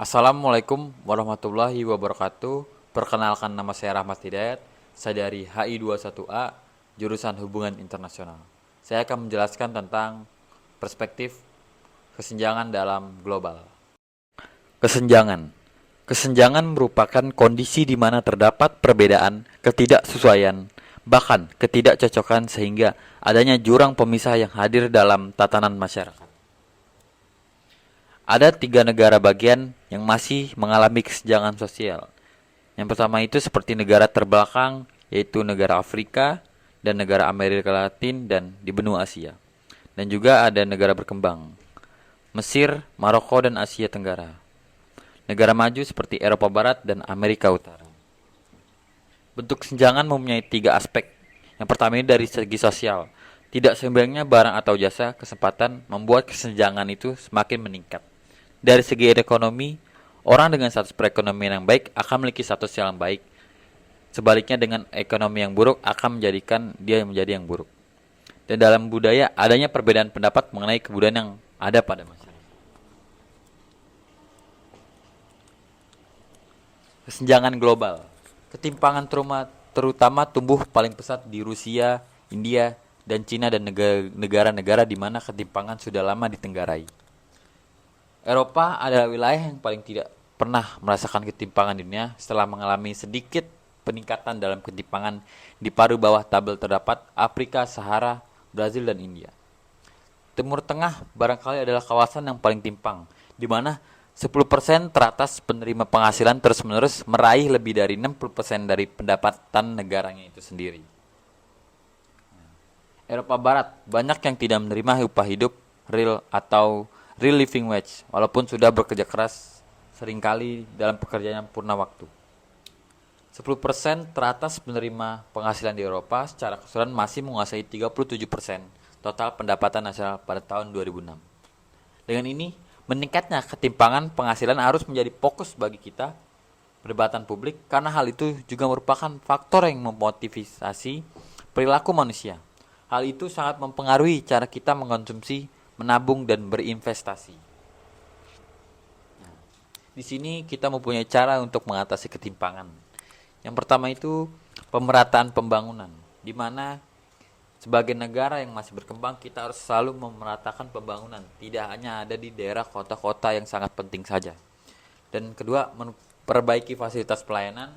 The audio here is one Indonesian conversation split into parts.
Assalamualaikum warahmatullahi wabarakatuh. Perkenalkan, nama saya Rahmat Hidayat. Saya dari HI 21A, jurusan Hubungan Internasional. Saya akan menjelaskan tentang perspektif kesenjangan dalam global. Kesenjangan. Kesenjangan merupakan kondisi di mana terdapat perbedaan, ketidaksesuaian, bahkan ketidakcocokan sehingga adanya jurang pemisah yang hadir dalam tatanan masyarakat. Ada 3 negara bagian yang masih mengalami kesenjangan sosial. Yang pertama itu seperti negara terbelakang, yaitu negara Afrika dan negara Amerika Latin dan di benua Asia. Dan juga ada negara berkembang, Mesir, Maroko, dan Asia Tenggara. Negara maju seperti Eropa Barat dan Amerika Utara. Bentuk kesenjangan mempunyai 3 aspek. Yang pertama ini dari segi sosial. Tidak seimbangnya barang atau jasa kesempatan membuat kesenjangan itu semakin meningkat. Dari segi ekonomi, orang dengan status perekonomian yang baik akan memiliki status yang baik. Sebaliknya dengan ekonomi yang buruk akan menjadikan dia menjadi yang buruk. Dan dalam budaya, adanya perbedaan pendapat mengenai kebudayaan yang ada pada masyarakat. Kesenjangan global. Ketimpangan terutama tumbuh paling pesat di Rusia, India, dan Cina dan negara-negara di mana ketimpangan sudah lama ditenggarai. Eropa adalah wilayah yang paling tidak pernah merasakan ketimpangan di dunia setelah mengalami sedikit peningkatan dalam ketimpangan di paruh bawah tabel terdapat Afrika, Sahara, Brazil, dan India. Timur Tengah barangkali adalah kawasan yang paling timpang, di mana 10% teratas penerima penghasilan terus-menerus meraih lebih dari 60% dari pendapatan negaranya itu sendiri. Eropa Barat banyak yang tidak menerima upah hidup real atau real living wage, walaupun sudah bekerja keras seringkali dalam pekerjaan yang purna waktu. 10% teratas penerima penghasilan di Eropa secara keseluruhan masih menguasai 37% total pendapatan nasional pada tahun 2006. Dengan ini, meningkatnya ketimpangan penghasilan harus menjadi fokus bagi kita perdebatan publik karena hal itu juga merupakan faktor yang memotivasi perilaku manusia. Hal itu sangat mempengaruhi cara kita mengkonsumsi, menabung, dan berinvestasi. Di sini kita mempunyai cara untuk mengatasi ketimpangan. Yang pertama itu pemerataan pembangunan, di mana sebagai negara yang masih berkembang kita harus selalu memeratakan pembangunan, tidak hanya ada di daerah kota-kota yang sangat penting saja. Dan kedua, memperbaiki fasilitas pelayanan.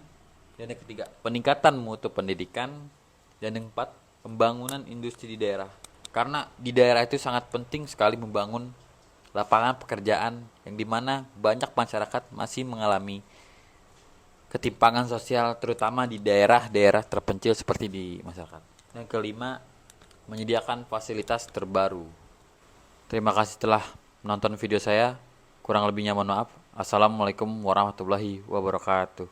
Dan yang ketiga, peningkatan mutu pendidikan. Dan yang keempat, pembangunan industri di daerah. Karena di daerah itu sangat penting sekali membangun lapangan pekerjaan yang dimana banyak masyarakat masih mengalami ketimpangan sosial terutama di daerah-daerah terpencil seperti di masyarakat. Yang kelima, menyediakan fasilitas terbaru. Terima kasih telah menonton video saya. Kurang lebihnya mohon maaf. Assalamualaikum warahmatullahi wabarakatuh.